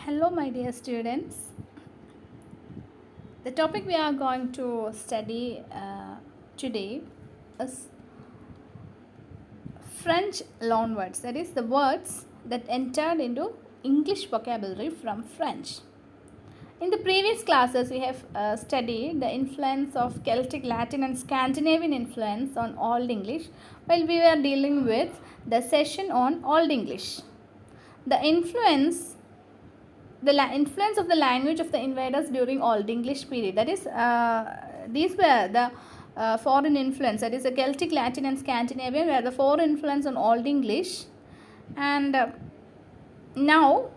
Hello, my dear students. The topic we are going to study today is French loanwords, that is, the words that entered into English vocabulary from French. In the previous classes, we have studied the influence of Celtic, Latin, and Scandinavian influence on Old English, while we were dealing with the session on Old English. The influence of the language of the invaders during Old English period. That is, these were the foreign influence. That is, the Celtic, Latin, and Scandinavian were the foreign influence on Old English. And now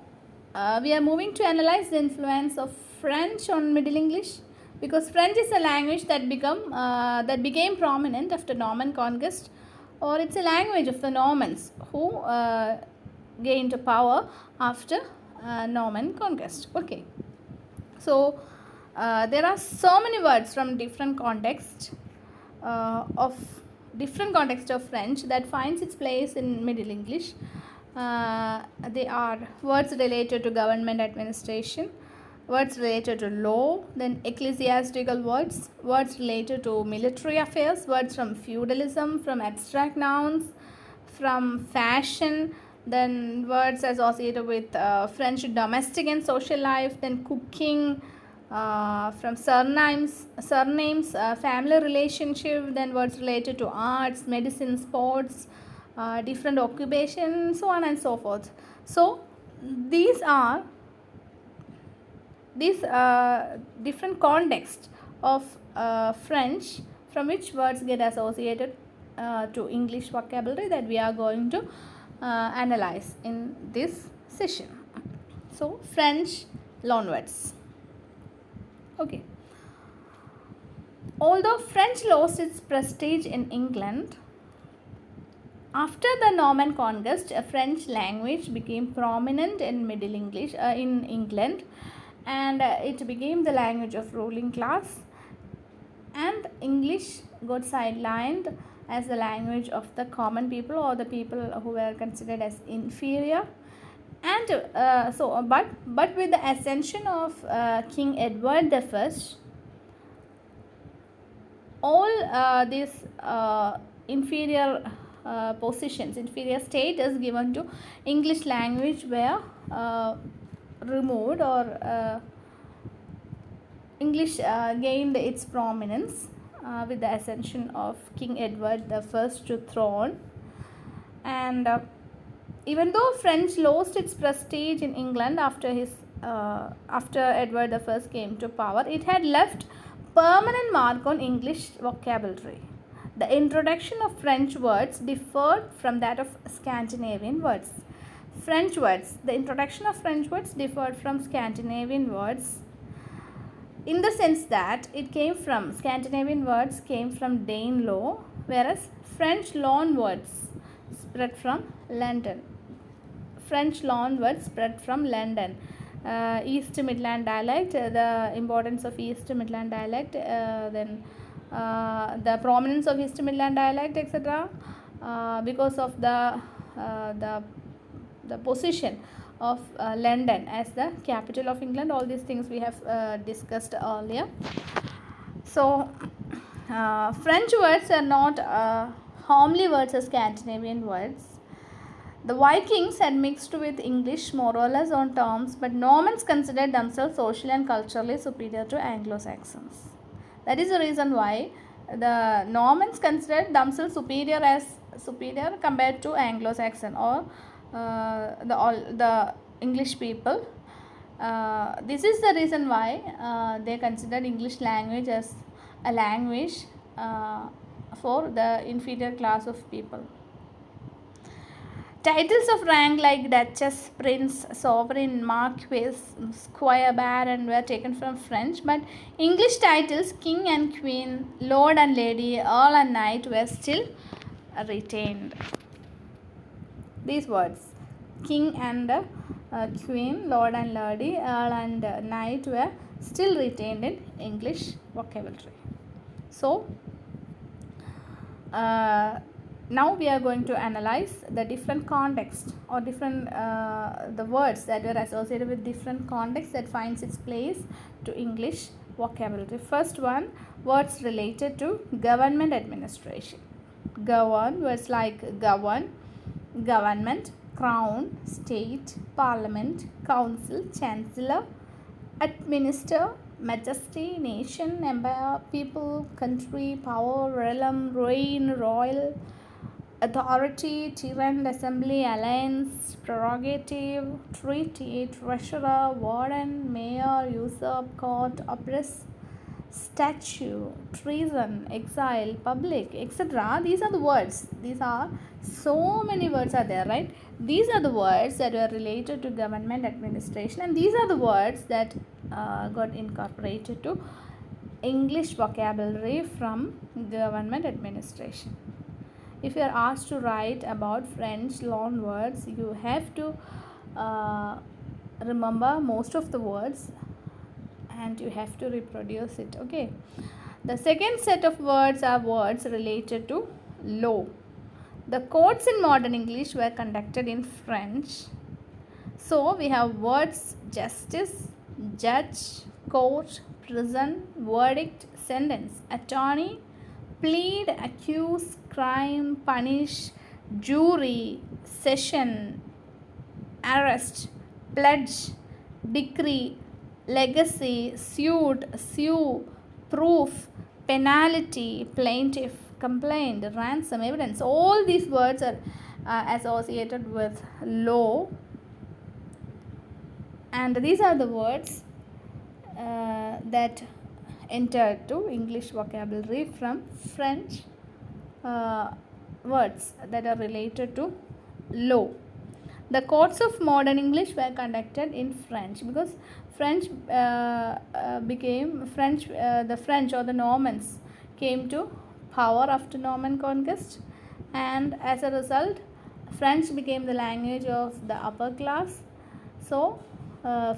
we are moving to analyze the influence of French on Middle English, because French is a language that became prominent after Norman conquest, or it's a language of the Normans who gained power after Norman conquest. Okay, so there are so many words from different contexts of French that finds its place in Middle English. They are words related to government administration, words related to law, then ecclesiastical words, words related to military affairs, words from feudalism, from abstract nouns, from fashion, then words associated with French domestic and social life, then cooking, from surnames, family relationship, then words related to arts, medicine, sports, different occupations, so on and so forth. So these are different contexts of French from which words get associated to English vocabulary that we are going to analyze in this session. So, French loanwords. Okay. Although French lost its prestige in England, after the Norman conquest, a French language became prominent in Middle English in England, and it became the language of ruling class, and English got sidelined as the language of the common people, or the people who were considered as inferior. And but with the ascension of King Edward I, all these inferior positions, inferior status given to English language were removed, or English gained its prominence with the ascension of King Edward I to throne. And even though French lost its prestige in England after Edward I came to power, it had left permanent mark on English vocabulary. The introduction of French words differed from that of Scandinavian words. The introduction of French words differed from Scandinavian words in the sense that Scandinavian words came from Danelaw, whereas French loan words spread from London. East Midland dialect, the importance of East Midland dialect, then the prominence of East Midland dialect, etc. Because of the position of London as the capital of England. All these things we have discussed earlier. So French words are not homely words as Scandinavian words. The Vikings had mixed with English more or less on terms, but Normans considered themselves socially and culturally superior to Anglo-Saxons. That is the reason why the Normans considered themselves superior compared to Anglo-Saxon, or the English people. This is the reason why they considered English language as a language for the inferior class of people. Titles of rank like Duchess, Prince, Sovereign, Marquis, Squire, Baron were taken from French, but English titles King and Queen, Lord and Lady, Earl and Knight were still retained. These words, King and Queen, Lord and Lady, Earl and Knight, were still retained in English vocabulary. So, Now we are going to analyze the different context or different the words that were associated with different contexts that finds its place to English vocabulary. First one, words related to government administration. Govern, words like govern, government, crown, state, parliament, council, chancellor, administer, majesty, nation, empire, people, country, power, realm, reign, royal, authority, tyrant, assembly, alliance, prerogative, treaty, treasurer, warden, mayor, usurp, court, oppress, statue, treason, exile, public, etc. These are the words. These are so many words are there, right? These are the words that were related to government administration, and these are the words that got incorporated to English vocabulary from government administration. If you are asked to write about French loan words, you have to remember most of the words and you have to reproduce it. Okay. The second set of words are words related to law. The courts in modern English were conducted in French. So we have words justice, judge, court, prison, verdict, sentence, attorney, plead, accuse, crime, punish, jury, session, arrest, pledge, decree, legacy, suit, sue, proof, penalty, plaintiff, complaint, ransom, evidence. All these words are associated with law, and these are the words that entered to English vocabulary from French words that are related to law. The courts of modern English were conducted in French because French became French. The French or the Normans came to power after Norman conquest, and as a result, French became the language of the upper class. So,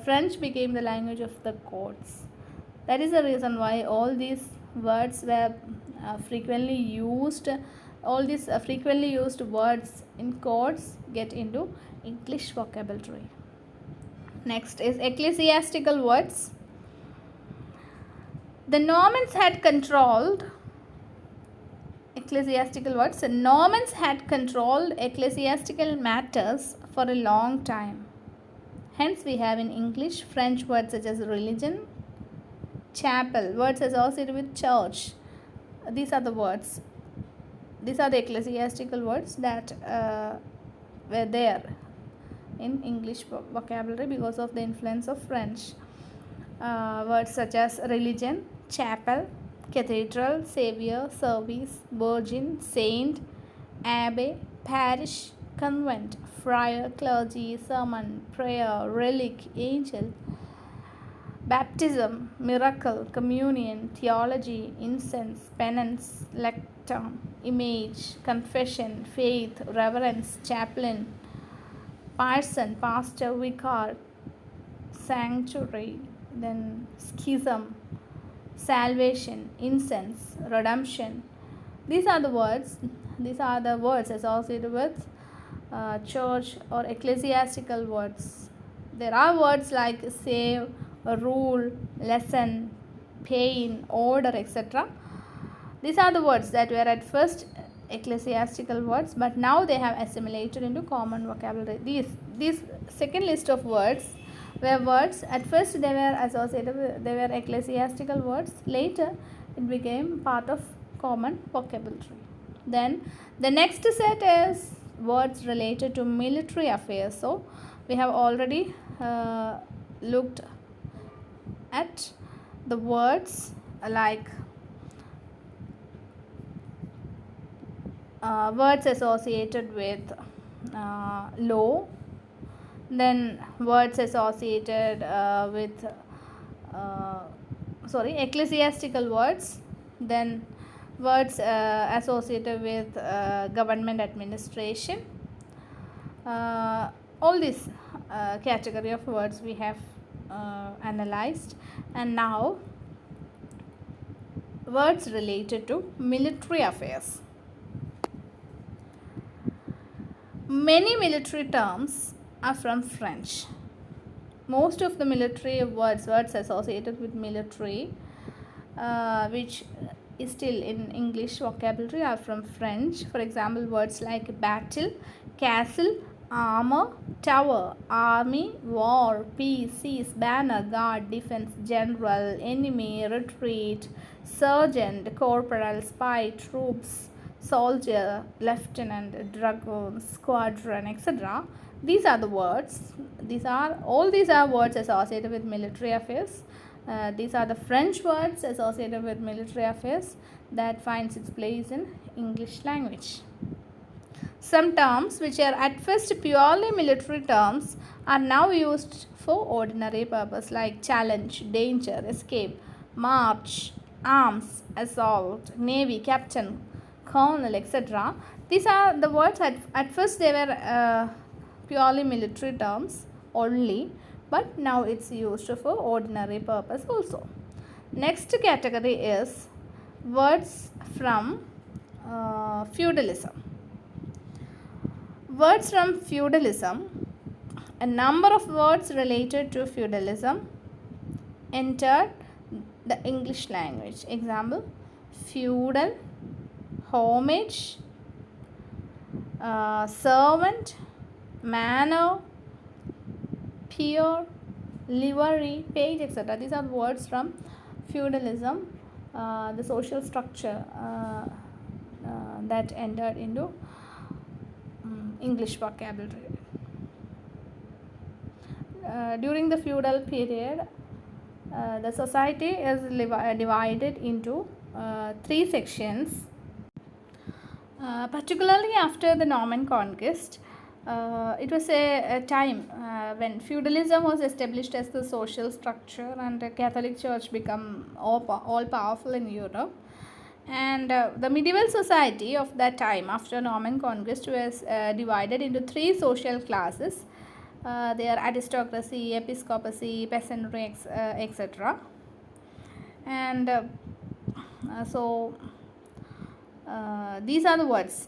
French became the language of the courts. That is the reason why all these words were frequently used. All these frequently used words in courts get into English vocabulary. Next is ecclesiastical words. The Normans had controlled ecclesiastical words. The Normans had controlled ecclesiastical matters for a long time. Hence, we have in English French words such as religion, chapel, words associated with church. These are the words. These are the ecclesiastical words that were there in English vocabulary because of the influence of French. Words such as religion, chapel, cathedral, savior, service, virgin, saint, abbey, parish, convent, friar, clergy, sermon, prayer, relic, angel, baptism, miracle, communion, theology, incense, penance, lectern, image, confession, faith, reverence, chaplain, parson, pastor, vicar, sanctuary, then schism, salvation, incense, redemption. These are the words associated with church or ecclesiastical words. There are words like save, rule, lesson, pain, order, etc. These are the words that were at first ecclesiastical words, but now they have assimilated into common vocabulary. These second list of words were words at first they were associated with, they were ecclesiastical words. Later it became part of common vocabulary. Then the next set is words related to military affairs. So we have already looked at the words like words associated with law, then words associated with ecclesiastical words, then words associated with government administration. All this category of words we have analyzed, and now words related to military affairs. Many military terms are from French. Most of the military words associated with military, which is still in English vocabulary, are from French. For example, words like battle, castle, armor, tower, army, war, peace, cease, banner, guard, defense, general, enemy, retreat, sergeant, corporal, spy, troops, soldier, lieutenant, dragoon, squadron, etc. These are the words. These are words associated with military affairs. These are the French words associated with military affairs that finds its place in English language. Some terms which are at first purely military terms are now used for ordinary purpose like challenge, danger, escape, march, arms, assault, navy, captain, colonel, etc. These are the words at first they were purely military terms only, but now it's used for ordinary purpose also. Next category is words from feudalism. Words from feudalism. A number of words related to feudalism entered the English language. Example: feudal, homage, servant, manor, peer, livery, page, etc. These are words from feudalism, the social structure that entered into English vocabulary. During the feudal period, the society is divided into three sections. Particularly after the Norman conquest, it was a time when feudalism was established as the social structure and the Catholic Church became all powerful in Europe. And the medieval society of that time after Norman conquest was divided into three social classes. They are aristocracy, episcopacy, peasantry, etc. And so these are the words.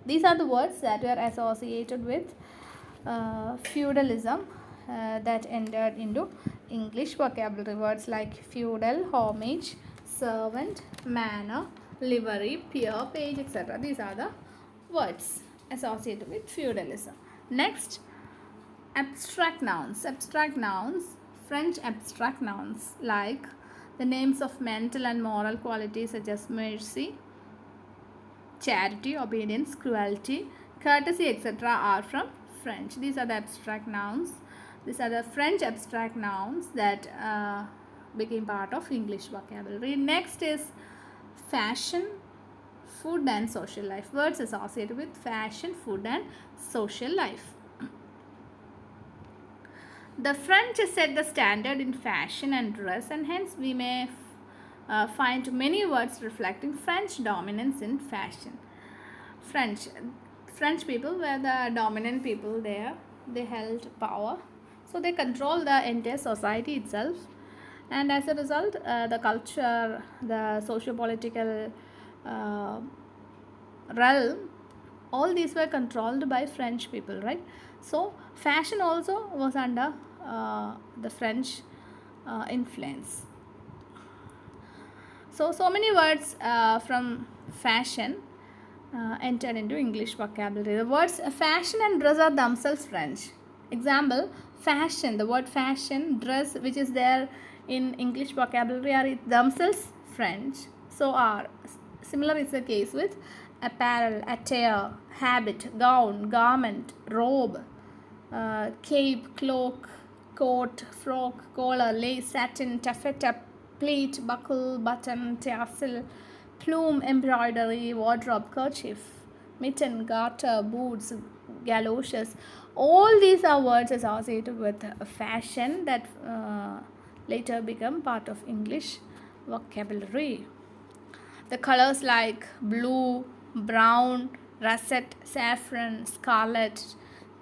These are the words that were associated with feudalism that entered into English vocabulary. Words like feudal, homage, servant, manor, livery, peer, page, etc. These are the words associated with feudalism. Next, abstract nouns. Abstract nouns, French abstract nouns like the names of mental and moral qualities such as mercy, charity, obedience, cruelty, courtesy, etc. are from French. These are the abstract nouns. These are the French abstract nouns that became part of English vocabulary. Next is fashion, food and social life. Words associated with fashion, food and social life. The French set the standard in fashion and dress, and hence we may find many words reflecting French dominance in fashion. French people were the dominant people there. They held power, so they controlled the entire society itself, and as a result the culture, the socio-political realm, all these were controlled by French people, right? So fashion also was under the French influence. So many words from fashion entered into English vocabulary. The words fashion and dress are themselves French. Example: fashion, the word fashion, dress, which is there in English vocabulary, are themselves French. So similar is the case with apparel, attire, habit, gown, garment, robe, cape, cloak, coat, frock, collar, lace, satin, taffeta, pleat, buckle, button, tassel, plume, embroidery, wardrobe, kerchief, mitten, garter, boots, galoshes. All these are words associated with fashion that later become part of English vocabulary. The colors like blue, brown, russet, saffron, scarlet,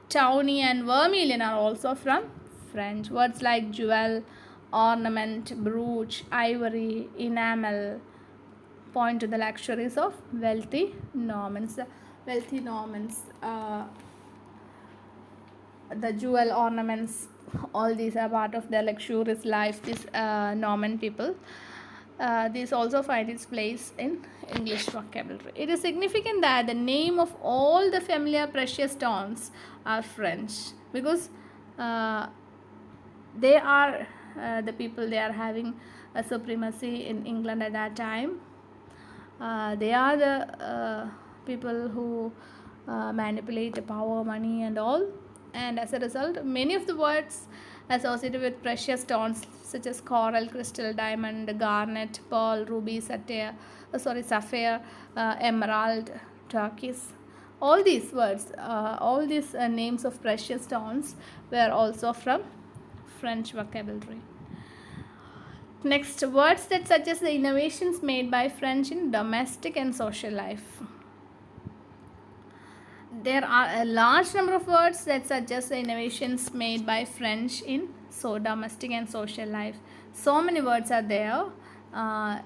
tawny and vermilion are also from French. Words like jewel, ornament, brooch, ivory, enamel, point to the luxuries of wealthy Normans. The wealthy Normans, the jewel ornaments, all these are part of their luxurious life. These Norman people. This also finds its place in English vocabulary. It is significant that the name of all the familiar precious stones are French, because they are the people, they are having a supremacy in England at that time. They are the people who manipulate the power, money and all, and as a result many of the words associated with precious stones such as coral, crystal, diamond, garnet, pearl, ruby, sapphire, emerald, turquoise, all these words, all these names of precious stones were also from French vocabulary. Next, words that suggest the innovations made by French in domestic and social life. There are a large number of words that suggest the innovations made by French in domestic and social life. So many words are there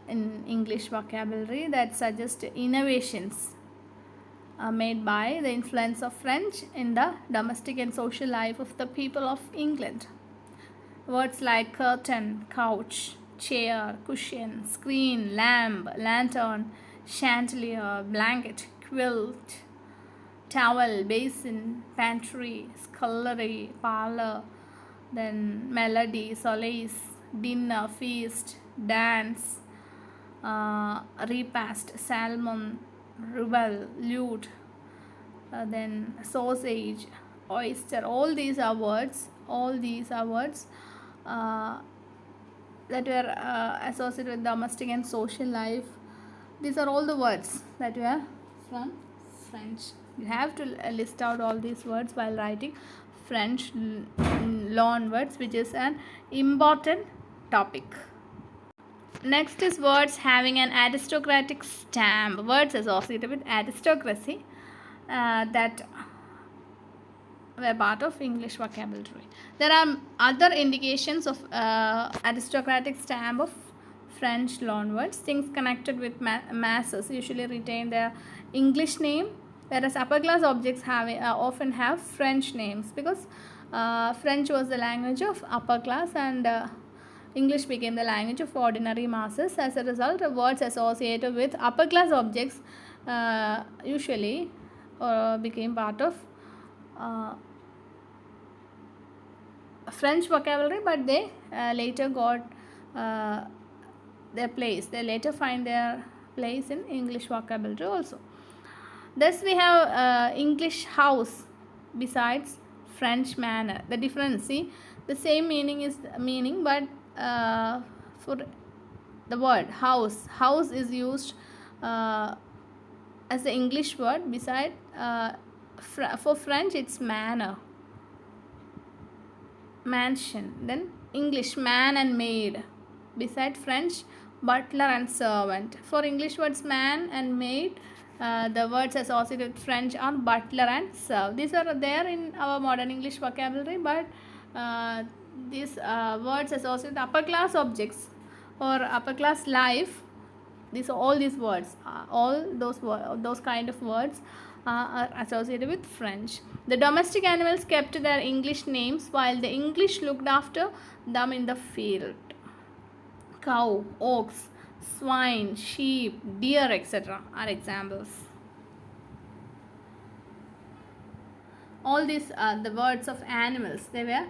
in English vocabulary that suggest innovations made by the influence of French in the domestic and social life of the people of England. Words like curtain, couch, chair, cushion, screen, lamp, lantern, chandelier, blanket, quilt, towel, basin, pantry, scullery, parlor, then melody, solace, dinner, feast, dance, repast, salmon, rubel, lute, then sausage, oyster. All these are words. That were associated with domestic and social life. These are all the words that were from French. You have to list out all these words while writing French loan words, which is an important topic. Next is words having an aristocratic stamp. Words associated with aristocracy that were part of English vocabulary. There are other indications of aristocratic stamp of French loanwords. Things connected with masses usually retain their English name, whereas upper class objects often have French names, because French was the language of upper class and English became the language of ordinary masses. As a result, words associated with upper class objects usually became part of French vocabulary, but they later got their place. They later find their place in English vocabulary also. Thus, we have English house besides French manor. The difference, see, the same meaning, but for the word house is used as the English word. Beside for French, it's manor, mansion. Then English man and maid. Beside French, butler and servant. For English words man and maid, the words associated with French are butler and serve. These are there in our modern English vocabulary, but these words associated with upper class objects or upper class life, all these words, all those kind of words are associated with French. The domestic animals kept their English names, while the English looked after them in the field. Cow, ox, swine, sheep, deer, etc. are examples. All these are the words of animals. They were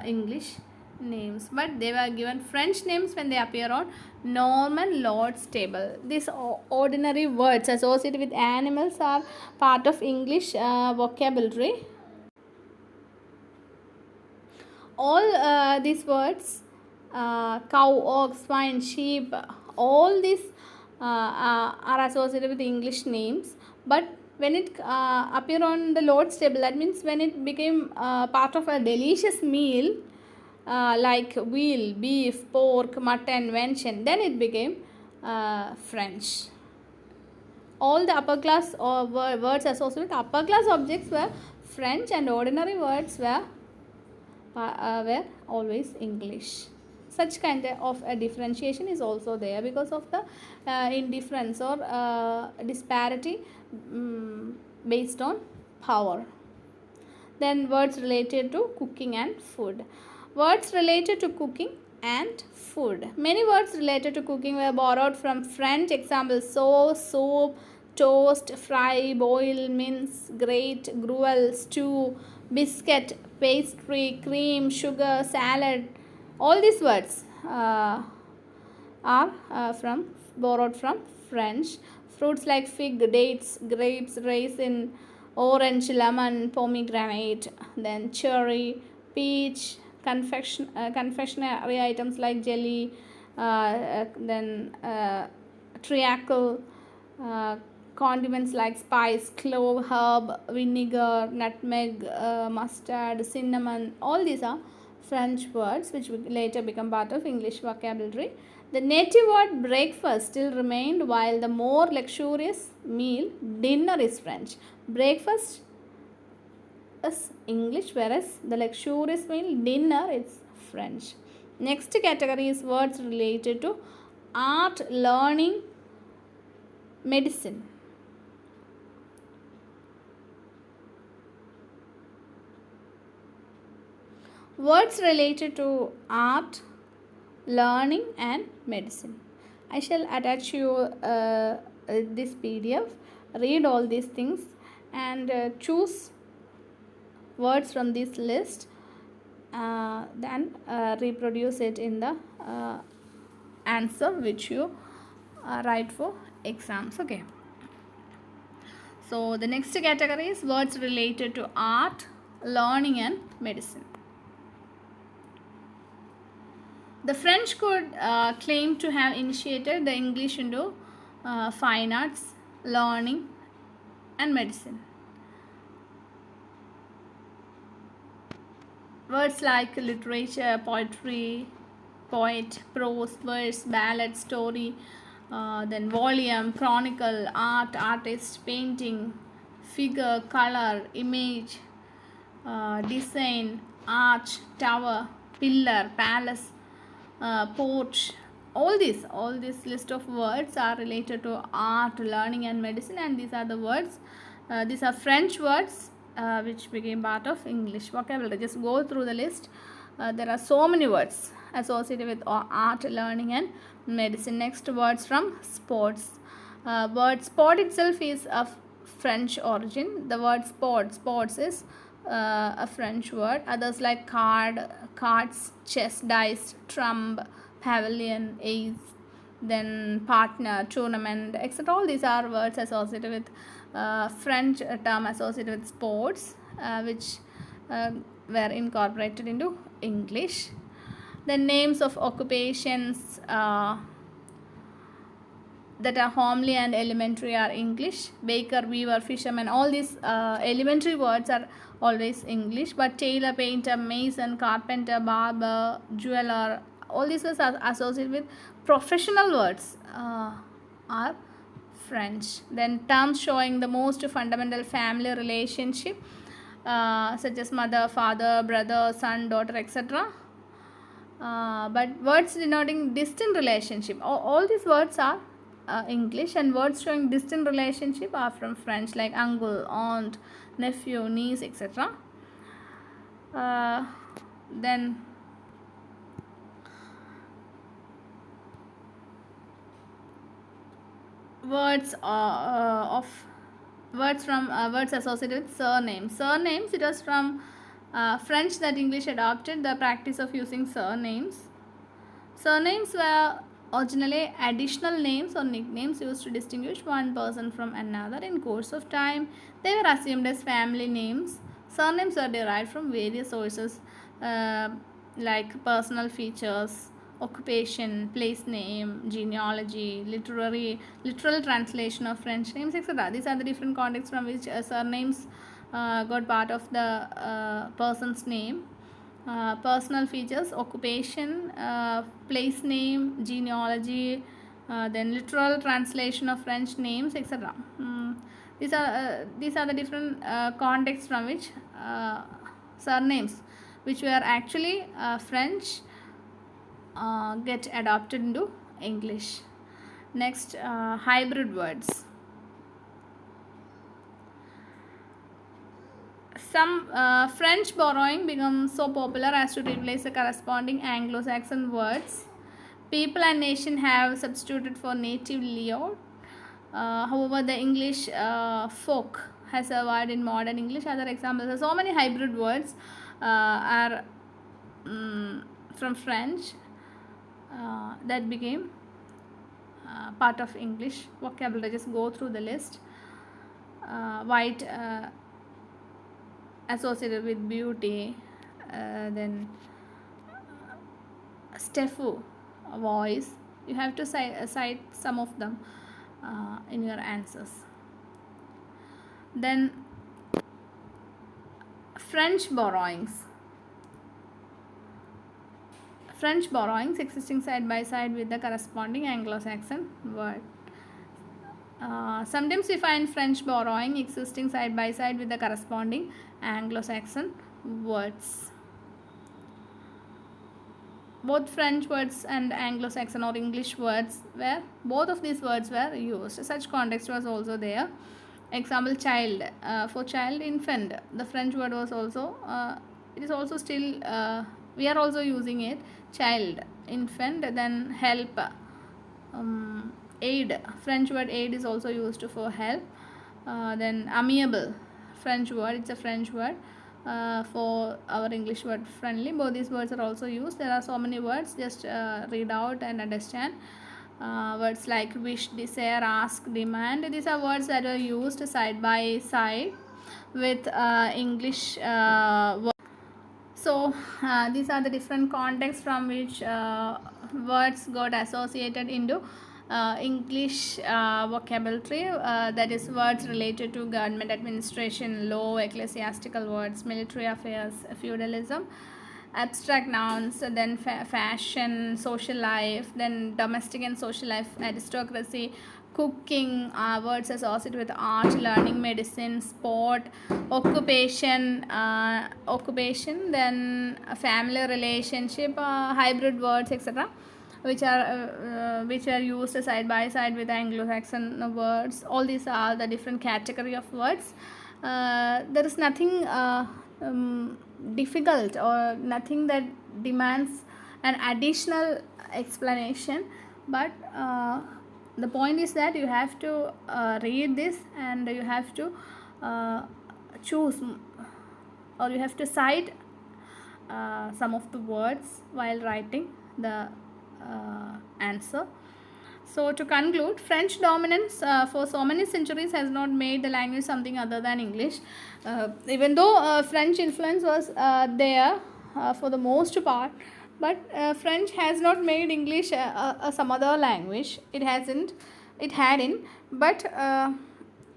English names, but they were given French names when they appear on Norman Lord's table. These ordinary words associated with animals are part of English vocabulary. All these words, cow, ox, swine, sheep, all these are associated with English names, but when it appear on the Lord's table, that means when it became part of a delicious meal, like veal, beef, pork, mutton, venison, then it became French. All the upper class words associated with upper class objects were French, and ordinary words were always English. such kind of a differentiation is also there because of the indifference or disparity based on power. Then words related to cooking and food. Words related to cooking and food. Many words related to cooking were borrowed from French. Examples: sauce, soup, toast, fry, boil, mince, grate, gruel, stew, biscuit, pastry, cream, sugar, salad. All these words are from borrowed from French. Fruits like fig, dates, grapes, raisin, orange, lemon, pomegranate, then cherry, peach, confectionery items like jelly, then treacle, uh, condiments like spice, clove, herb, vinegar, nutmeg, mustard, cinnamon. All these are French words which later become part of English vocabulary. The native word breakfast still remained, while the more luxurious meal dinner is French. Breakfast is English, whereas the luxurious meal dinner is French. Next category is words related to art, learning, medicine. Words related to art, learning and medicine. I shall attach you this PDF. Read all these things and choose words from this list, then reproduce it in the answer which you write for exams. Okay. So the next category is words related to art, learning and medicine. The French could claim to have initiated the English into fine arts, learning and medicine. Words like literature, poetry, poet, prose, verse, ballad, story, then volume, chronicle, art, artist, painting, figure, color, image, design, arch, tower, pillar, palace, porch. All this list of words are related to art, learning and medicine, and these are the words. These are French words which became part of English vocabulary. Just go through the list. There are so many words associated with art, learning and medicine. Next, words from sports. Word sport itself is of French origin. The word sports is a French word. Others like cards, chess, dice, trump, pavilion, ace, then partner, tournament, etc. All these are words associated with French term associated with sports, which were incorporated into English. The names of occupations that are homely and elementary are English. Baker, weaver, fisherman, all these elementary words are always English, but tailor, painter, mason, carpenter, barber, jeweler, all these words are associated with professional words are French. Then terms showing the most fundamental family relationship such as mother, father, brother, son, daughter, etc. But words denoting distant relationship, all these words are English, and words showing distant relationship are from French, like uncle, aunt, nephew, niece, etc. Then words words associated with surnames. It was from French that English adopted the practice of using surnames. Surnames were originally additional names or nicknames used to distinguish one person from another. In course of time, they were assumed as family names. Surnames were derived from various sources like personal features, occupation, place name, genealogy, literal translation of French names, etc. These are the different contexts from which surnames got part of the person's name. Personal features, occupation, place name, genealogy, then literal translation of French names, etc. These are the different contexts from which surnames, which were actually French, get adopted into English. Next, hybrid words. Some French borrowing becomes so popular as to replace the corresponding Anglo-Saxon words. People and nation have substituted for native Leo. However, the English folk has survived in modern English. Other examples, so many hybrid words are from French that became part of English vocabulary. Just go through the list. White associated with beauty, then Stefu, voice. You have to cite some of them in your answers. Then French borrowings. French borrowings existing side by side with the corresponding Anglo-Saxon word. Sometimes we find French borrowing existing side by side with the corresponding Anglo-Saxon words. Both French words and Anglo-Saxon or English words were, both of these words were used. Such context was also there. Example, child. For child, infant. The French word was also, it is also still, we are also using it. Child, infant, then help. Aid. French word aid is also used for help. Then amiable. French word, it's a French word. For our English word friendly, both these words are also used. There are so many words, just read out and understand. Words like wish, desire, ask, demand, these are words that are used side by side with English words. So these are the different contexts from which words got associated into English vocabulary, that is words related to government administration, law, ecclesiastical words, military affairs, feudalism, abstract nouns, then fashion, social life, then domestic and social life, aristocracy, cooking, words associated with art, learning, medicine, sport, occupation, then family relationship, hybrid words, etc., which are used side by side with Anglo-Saxon words. All these are the different category of words. There is nothing difficult or nothing that demands an additional explanation, but the point is that you have to read this and you have to choose, or you have to cite some of the words while writing the answer. So to conclude, French dominance for so many centuries has not made the language something other than English. Even though French influence was there for the most part, but French has not made English some other language. It hasn't. It hadn't. But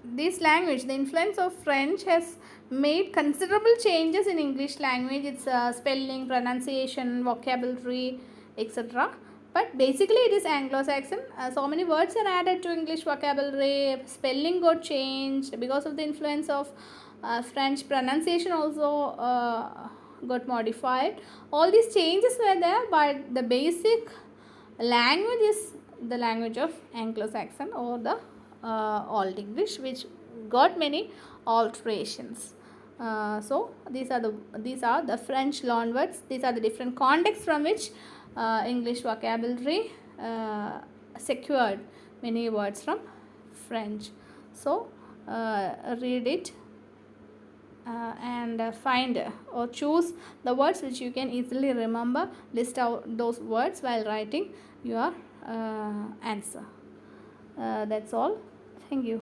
this language, the influence of French has made considerable changes in English language. Its spelling, pronunciation, vocabulary, etc. But basically it is Anglo-Saxon. So many words are added to English vocabulary. Spelling got changed because of the influence of French. Pronunciation also got modified. All these changes were there, but the basic language is the language of Anglo-Saxon or the Old English, which got many alterations. So these are the French loanwords. These are the different contexts from which English vocabulary secured many words from French. So read it and find or choose the words which you can easily remember. List out those words while writing your answer. That's all. Thank you.